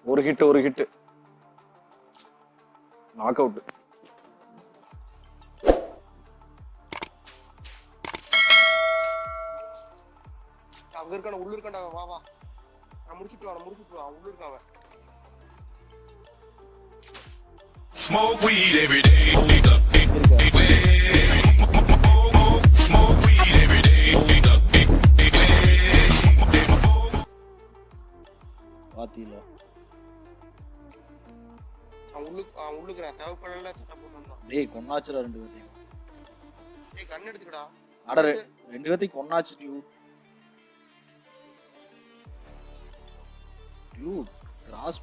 ஒரு hit knock out. அங்க இருக்கான உள்ள இருக்கான்டா, வா வா நான் முடிச்சிட்டு வா உள்ள இருக்கான். Smoke weed every day. Smoke weed every day. பாத்தீல உள்ளுக்குறா சேவ் பண்ணல சட்டை போட்டுறான். டேய் கொன்னாச்சுடா ரெண்டு பேத்தையும். டேய் கன் எடுத்துக்கடா. அட ரெண்டு பேத்தையும் கொன்னாச்சு டியூட். கிராஸ்